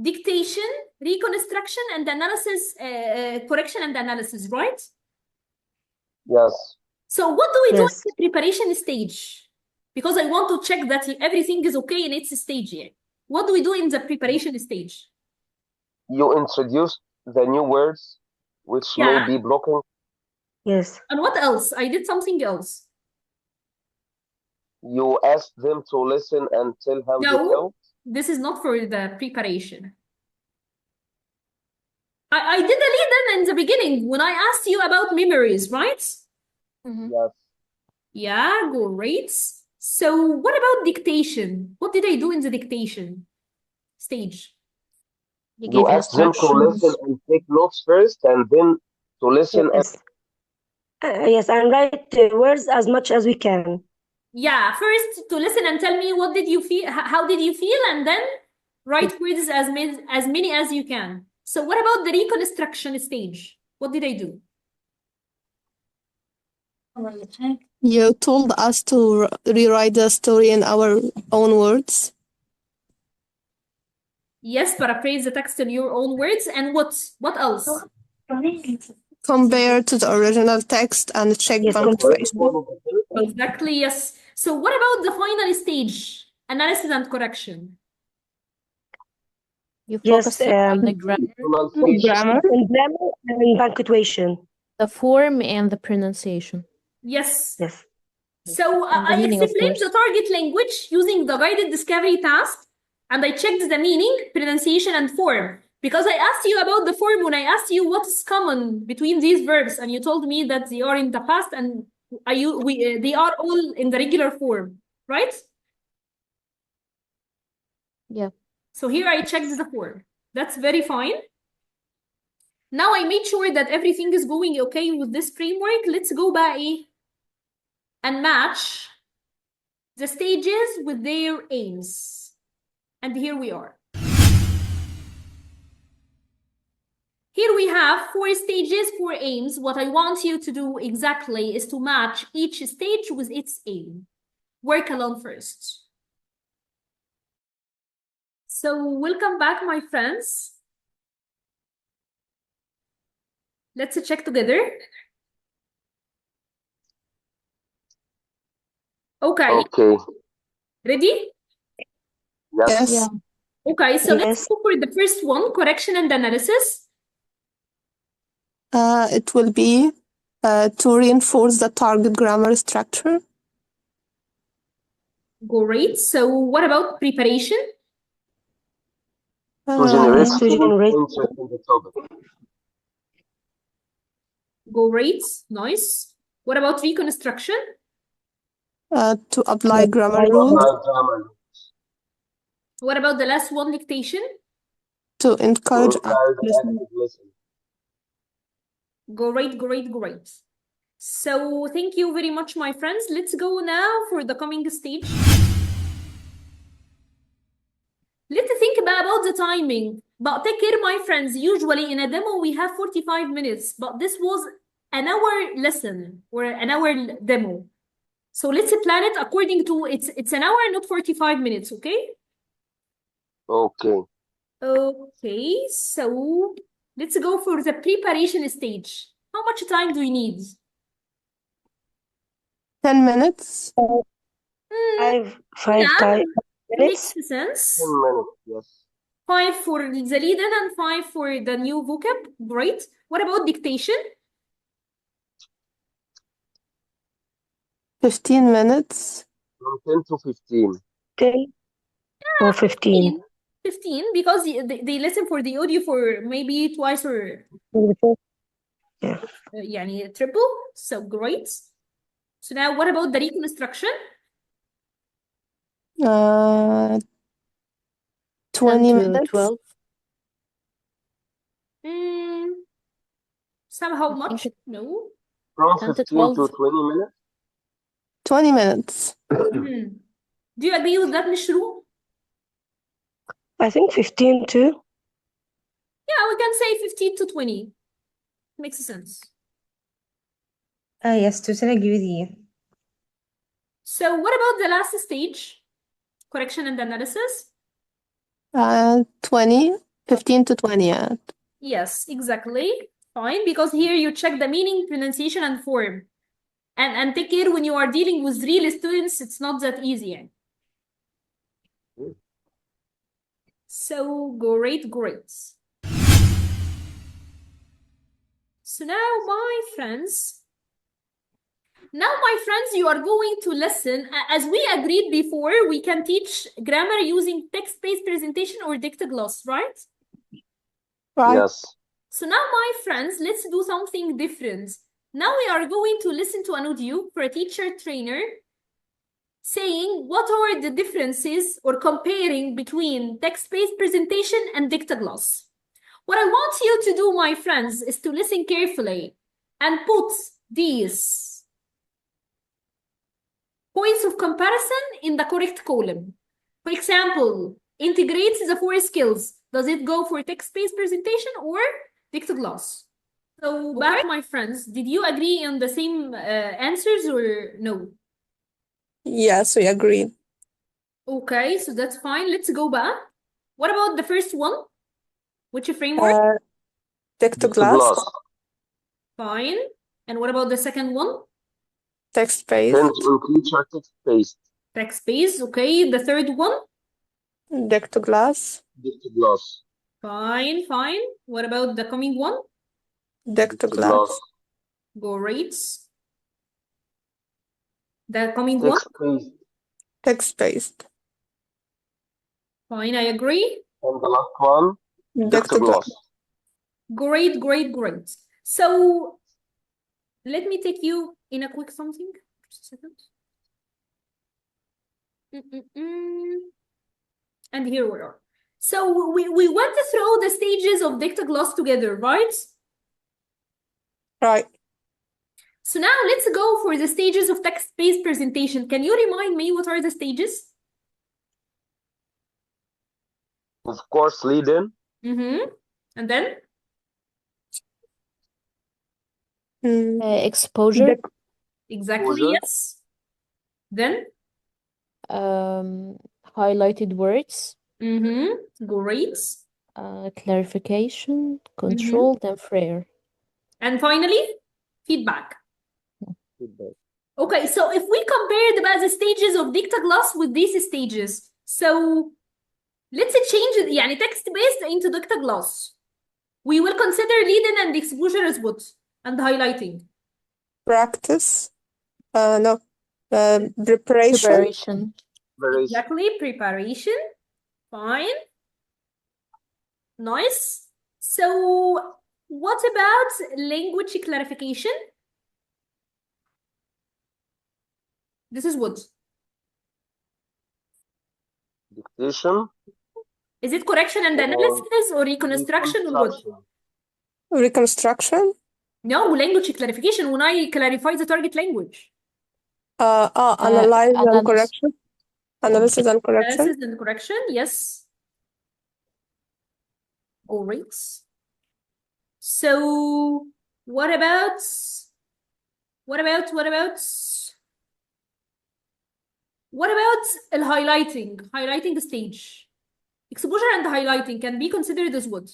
dictation, reconstruction, and analysis, correction and analysis, right? Yes. So what do we do in the preparation stage? Because I want to check that everything is okay in its stage here. What do we do in the preparation stage? You introduce the new words, which may be blocking. Yes. And what else? I did something else. You ask them to listen and tell how they felt. This is not for the preparation. I did a lead-in in the beginning when I asked you about memories, right? Yes. Yeah, great. So what about dictation? What did I do in the dictation stage? You ask them to listen and take notes first, and then to listen Yes, and write words as much as we can. Yeah, first to listen and tell me what did you feel, how did you feel, and then write words as many as you can. So what about the reconstruction stage? What did I do? You told us to rewrite the story in our own words. Yes, paraphrase the text in your own words. And what else? Compare to the original text and check Yes, punctuation. Exactly, yes. So what about the final stage? Analysis and correction. You Yes, focus on the grammar, grammar and punctuation. the form, and the pronunciation. Yes. Yes. So And the I meaning, of explained the course. target language using the guided discovery task, and I checked the meaning, pronunciation, and form. Because I asked you about the form when I asked you what is common between these verbs, and you told me that they are in the past and they are all in the regular form, right? Yeah. So here I checked the form. That's very fine. Now I made sure that everything is going okay with this framework. Let's go back and match the stages with their aims. And here we are. Here we have 4 stages, 4 aims. What I want you to do exactly is to match each stage with its aim. Work alone first. So welcome back, my friends. Let's check together. Okay. Ready? Yes. Yes. Okay, so let's go for the first one, correction and analysis. It will be to reinforce the target grammar structure. Great. So what about preparation? To generate interest in the topic. Great. Nice. What about reconstruction? To apply grammar rules. What about the last one, dictation? To encourage active listening. Great, great, great. So thank you very much, my friends. Let's go now for the coming stage. Let's think about the timing. But take care, my friends. Usually in a demo, we have 45 minutes, but this was an hour lesson or an hour demo. So let's plan it according to, it's an hour, not 45 minutes, okay? Okay. Okay, so let's go for the preparation stage. How much time do you need? 10 minutes. 5 Yeah, minutes. makes sense. 10 minutes, yes. 5 for the lead-in and 5 for the new vocab. Great. What about dictation? 15 minutes. From 10 to 15. 10 or 15. 15 because they listen for the audio for maybe twice or يعني triple. So great. So now what about the reconstruction? 20 minutes. 12. Somehow much? No. From 15 to 20 minutes? 20 minutes. Do you agree with that, Mishru? I think 15 too. Yeah, we can say 15 to 20. Makes sense. Yes, totally agree with you. So what about the last stage? Correction and analysis? 20, 15 to 20, yeah. Yes, exactly. Fine, because here you check the meaning, pronunciation, and form. And take care when you are dealing with real students, it's not that easy. So great, great. So now, my friends, you are going to listen. As we agreed before, we can teach grammar using text-based presentation or Dictogloss, right? Right. Yes. So now, my friends, let's do something different. Now we are going to listen to an audio for a teacher trainer saying what are the differences or comparing between text-based presentation and Dictogloss. What I want you to do, my friends, is to listen carefully and put these points of comparison in the correct column. For example, integrates the four skills. Does it go for text-based presentation or Dictogloss? So back, my friends, did you agree on the same answers or no? Yes, we agreed. Okay, so that's fine. Let's go back. What about the first one? Which framework? Dictogloss. Fine. And what about the second one? Text-based. Depends on teacher text-based. Text-based, okay. The third one? Dictogloss. Dictogloss. Fine, fine. What about the coming one? Dictogloss. Great. The coming one? Text-based. Text-based. Fine, I agree. And the last one? Dictogloss. Great, great, great. So let me take you in a quick something. Just a second. And here we are. So we went through the stages of Dictogloss together, right? Right. So now let's go for the stages of text-based presentation. Can you remind me what are the stages? Of course, lead-in. And then? Exposure. Exactly, Exposure. yes. Then? Highlighted words. Great. Clarification, control, then prayer. And finally, feedback. Okay, so if we compare the stages of Dictogloss with these stages, so let's change it, يعني text-based into Dictogloss. We will consider lead-in and exposure as what? And highlighting. Practice. No. Preparation. Exactly, preparation. Fine. Nice. So what about language clarification? This is what? Dictation. Is it correction and analysis or reconstruction or what? Reconstruction? No, language clarification when I clarify the target language. Analyze and correction. Analysis and correction. Analysis and correction, yes. All right. So what about highlighting? Highlighting stage. Exposure and highlighting can be considered as what?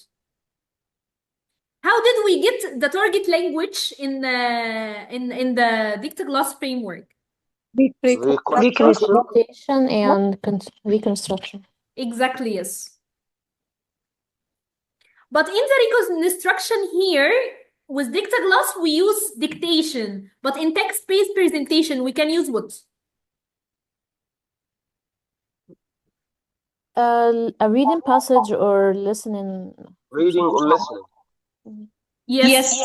How did we get the target language in the Dictogloss framework? Reconstruction and reconstruction. Exactly, yes. But in the reconstruction here, with Dictogloss, we use dictation. But in text-based presentation, we can use what? A reading passage or listening. Reading or listening. Yes.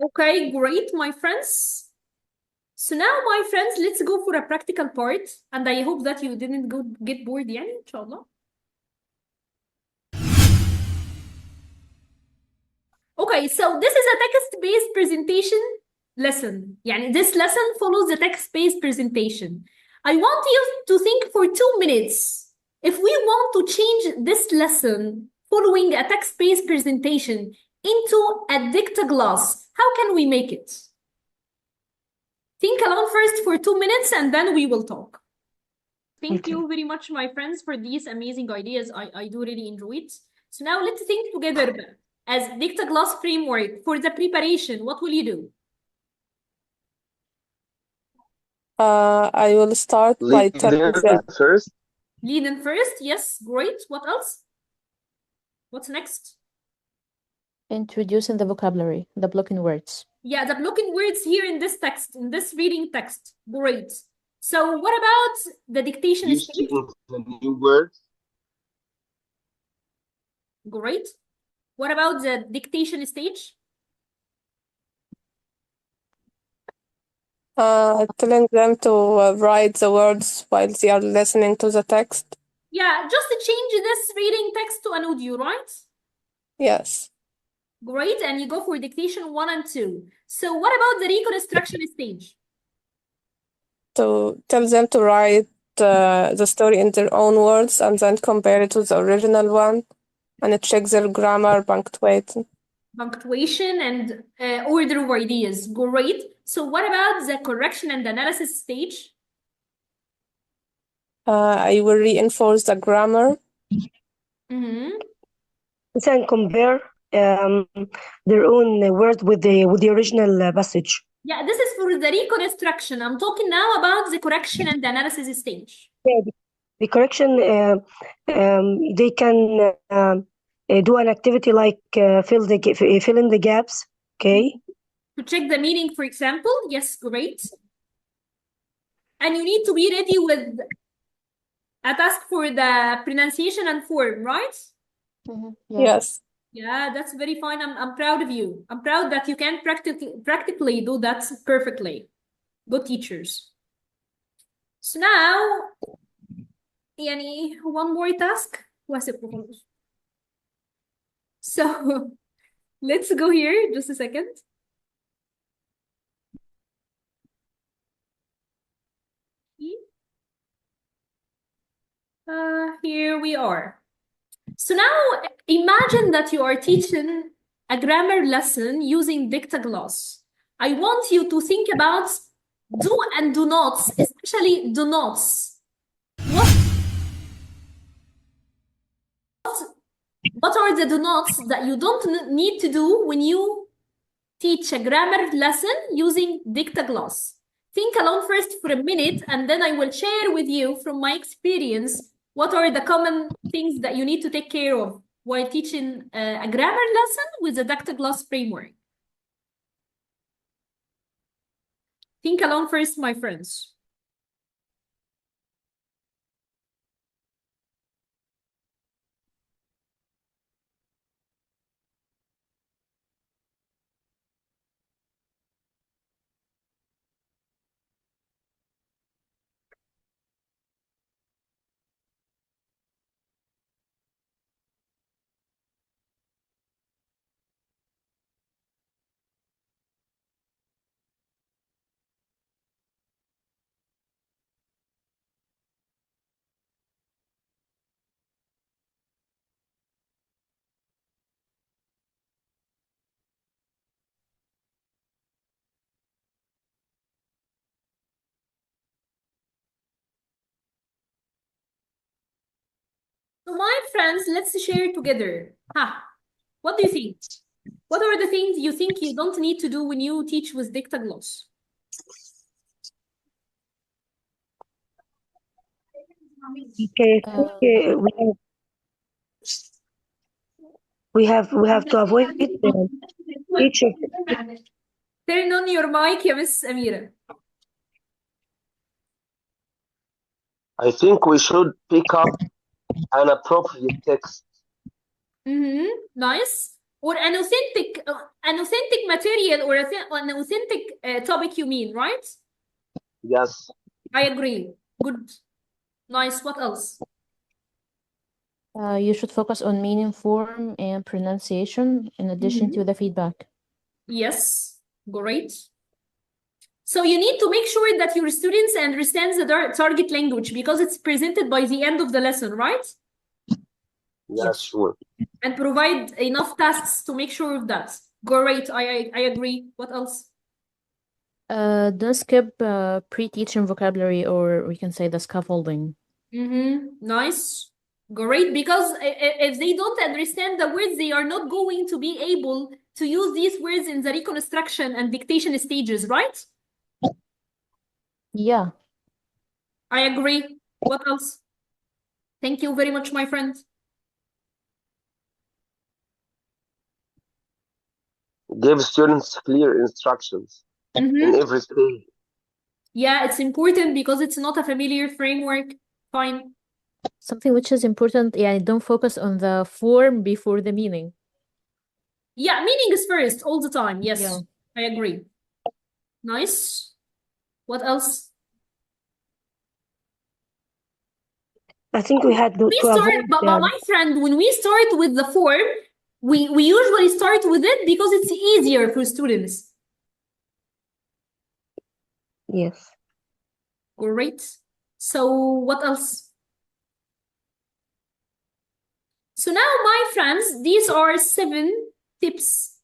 Okay, great, my friends. So now, my friends, let's go for a practical part. And I hope that you didn't get bored, يعني, inshallah. Okay, so this is a text-based presentation lesson. يعني this lesson follows the text-based presentation. I want you to think for 2 minutes. If we want to change this lesson following a text-based presentation into a Dictogloss, how can we make it? Think alone first for 2 minutes and then we will talk. Thank you very much, my friends, for these amazing ideas. I do really enjoy it. So now let's think together as Dictogloss framework for the preparation. What will you do? I will start by telling them first. Lead in first, yes, great. What else? What's next? Introducing the vocabulary, the blocking words. Yeah, the blocking words here in this text, in this reading text. Great. So what about the dictation stage? The new words. Great. What about the dictation stage? Telling them to write the words while they are listening to the text. Yeah, just change this reading text to an audio, right? Yes. Great, and you go for dictation 1 and 2. So what about the reconstruction stage? To tell them to write the story in their own words and then compare it to the original one and check their grammar, punctuation. Punctuation and order of ideas. Great. So what about the correction and analysis stage? I will reinforce the grammar. And compare their own words with the original passage. Yeah, this is for the reconstruction. I'm talking now about the correction and analysis stage. Yeah, the correction, they can do an activity like fill in the gaps. Okay. To check the meaning, for example. Yes, great. And you need to be ready with a task for the pronunciation and form, right? Yes. Yeah, that's very fine. I'm proud of you. I'm proud that you can practically do that perfectly. Good teachers. So now, يعني one more task. So let's go here. Just a second. Here we are. So now imagine that you are teaching a grammar lesson using Dictogloss. I want you to think about do and do nots, especially do nots. What are the do nots that you don't need to do when you teach a grammar lesson using Dictogloss? Think alone first for a minute, and then I will share with you from my experience what are the common things that you need to take care of while teaching a grammar lesson with the Dictogloss framework. Think alone first, my friends. So my friends, let's share together. What do you think? What are the things you think you don't need to do when you teach with Dictogloss? Okay, we have to avoid teacher. Turn on your mic, ya Miss Amira. I think we should pick up an appropriate text. Nice. Or an authentic material or an authentic topic, you mean, right? Yes. I agree. Good. Nice. What else? You should focus on meaning, form, and pronunciation in addition to the feedback. Yes. Great. So you need to make sure that your students understand the target language because it's presented by the end of the lesson, right? Yes, sure. And provide enough tasks to make sure of that. Great. I agree. What else? Don't skip pre-teaching vocabulary, or we can say the scaffolding. Nice. Great, because if they don't understand the words, they are not going to be able to use these words in the reconstruction and dictation stages, right? Yeah. I agree. What else? Thank you very much, my friend. Give students clear instructions in every stage. Yeah, it's important because it's not a familiar framework. Fine. Something which is important, yeah, don't focus on the form before the meaning. Yeah, meaning is first all the time. Yes, Yeah. I agree. Nice. What else? I think we had We to start, avoid but my friend, when we start with the form, we usually start with it because it's easier for students. yes. Great. So what else? So now, my friends, these are 7 tips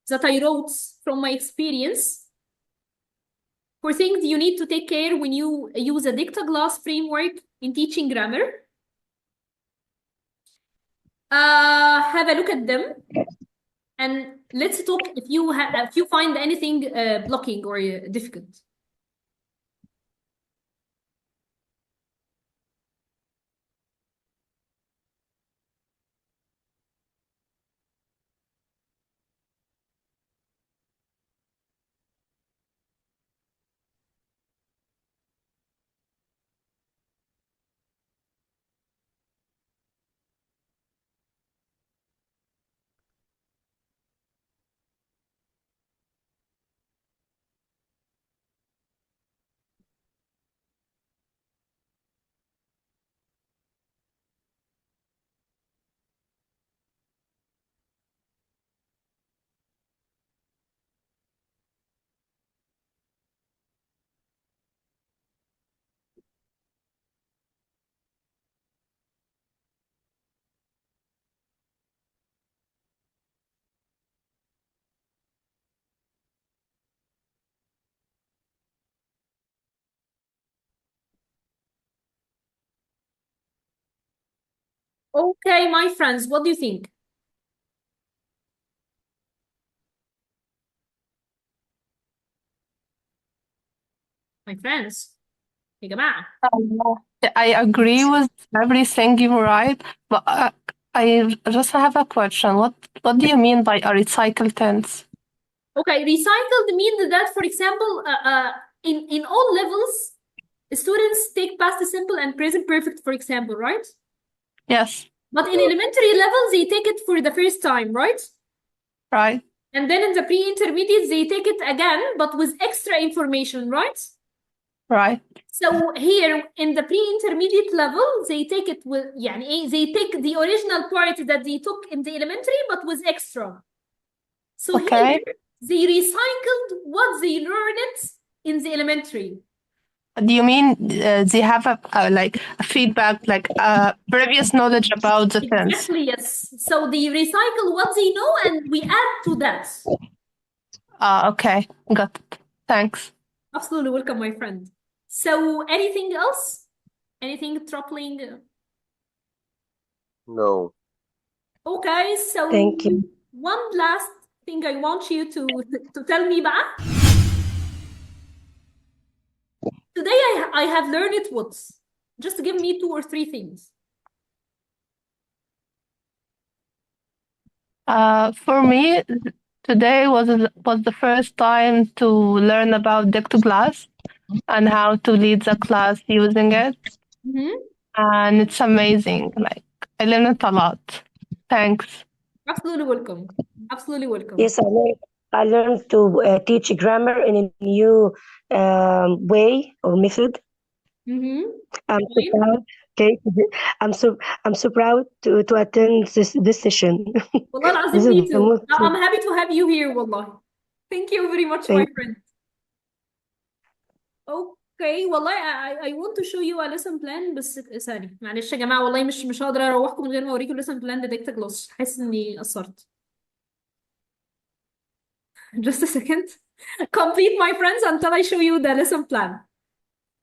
that I wrote from my experience for things you need to take care when you use a Dictogloss framework in teaching grammar. Have a look at them, and let's talk if you find anything blocking or difficult. Okay, my friends, what do you think? My friends, يا جماعة. I agree with everything you write, but I just have a question. What do you mean by a recycle tense? Okay, recycled means that, for example, in all levels, students take past simple and present perfect, for example, right? Yes. But in elementary levels, they take it for the first time, right? Right. And then in the pre-intermediate, they take it again, but with extra information, right? Right. So here in the pre-intermediate level, they take it with, يعني, they take the original part that they took in the elementary, but with extra. So Okay. here, they recycled what they learned in the elementary. Do you mean they have like a feedback, like previous knowledge about the tense? Exactly, yes. So they recycle what they know and we add to that. Okay, got it. Thanks. Absolutely welcome, my friend. So anything else? Anything troubling? No. Okay, so Thank you. one last thing I want you to tell me بقى. Today I have learned it what? Just give me 2 or 3 things. For me, today was the first time to learn about Dictogloss and how to lead the class using it. And it's amazing. Like, I learned a lot. Thanks. Absolutely welcome. Absolutely welcome. Yes, I learned to teach grammar in a new way or method. I'm so proud. Okay, I'm so proud to attend this session. والله العظيم, This is me the too. most. I'm happy to have you here, والله. Thank you very much, my Thank friend. Okay, والله I want to show you a lesson plan, بس ثانية معلش يا جماعة, والله مش هقدر اروحكم من غير ما اوريكم lesson plan ده Dictogloss. حاسس اني قصرت. Just a second. Complete, my friends, until I show you the lesson plan.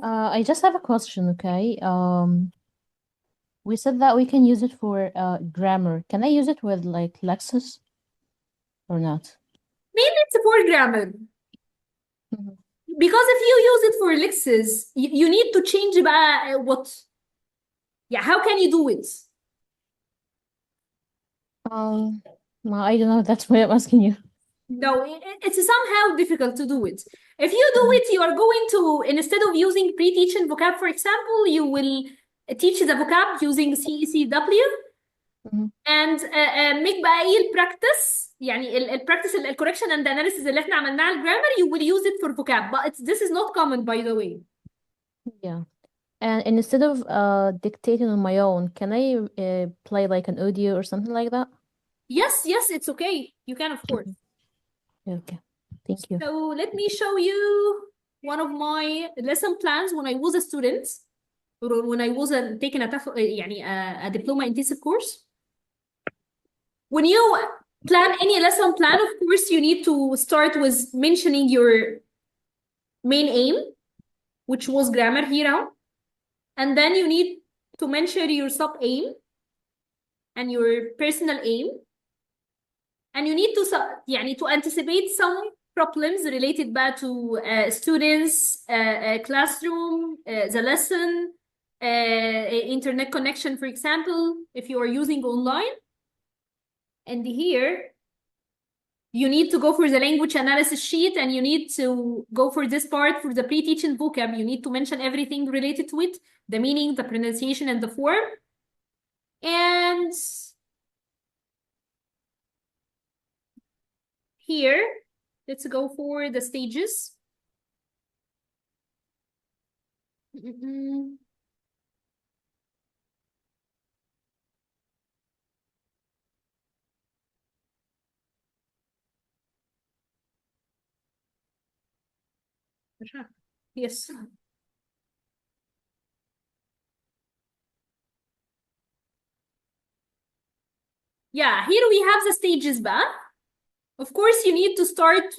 I just have a question, okay? We said that we can use it for grammar. Can I use it with like Lexis or not? Mainly it's for grammar. Because if you use it for Lexis, you need to change بقى what? Yeah, how can you do it? Well, I don't know. That's why I'm asking you. No, it's somehow difficult to do it. If you do it, you are going to, instead of using pre-teaching vocab, for example, you will teach the vocab using CECW and make بقى ايه البراكتس, يعني البراكتس الكوركشن and analysis اللي احنا عملناها الجرامر, you will use it for vocab, but this is not common, by the way. Yeah. And instead of dictating on my own, can I play like an audio or something like that? Yes, it's okay. You can, of course. Okay, thank you. So let me show you one of my lesson plans when I was a student, or when I was taking a diploma intensive course. When you plan any lesson plan, of course, you need to start with mentioning your main aim, which was grammar here. And then you need to mention your sub aim and your personal aim. And you need to anticipate some problems related back to students, classroom, the lesson, internet connection, for example, if you are using online. And here, you need to go for the language analysis sheet, and you need to go for this part for the pre-teaching vocab. You need to mention everything related to it, the meaning, the pronunciation, and the form. And here, let's go for the stages. Yes. Yeah, here we have the stages back. Of course, you need to start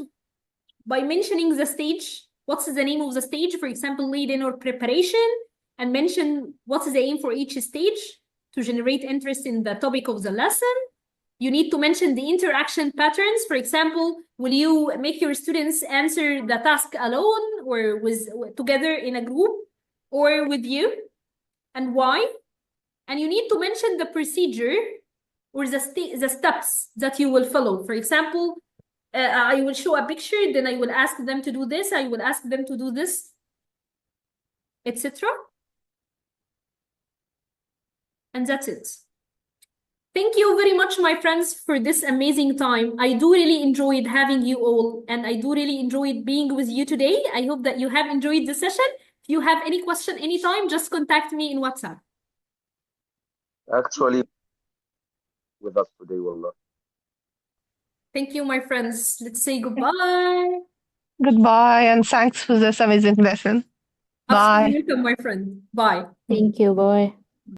by mentioning the stage. What's the name of the stage? For example, lead-in or preparation, and mention what's the aim for each stage to generate interest in the topic of the lesson. You need to mention the interaction patterns. For example, will you make your students answer the task alone, or together in a group, or with you, and why? And you need to mention the procedure or the steps that you will follow. For example, I will show a picture, then I will ask them to do this, I will ask them to do this, etc. And that's it. Thank you very much, my friends, for this amazing time. I do really enjoyed having you all, and I do really enjoyed being with you today. I hope that you have enjoyed the session. If you have any question anytime, just contact me in WhatsApp. Actually, with us today, wallah. Thank you, my friends. Let's say goodbye. Goodbye, and thanks for this amazing lesson. Bye. Absolutely welcome, my friend. Bye. Thank you. Bye.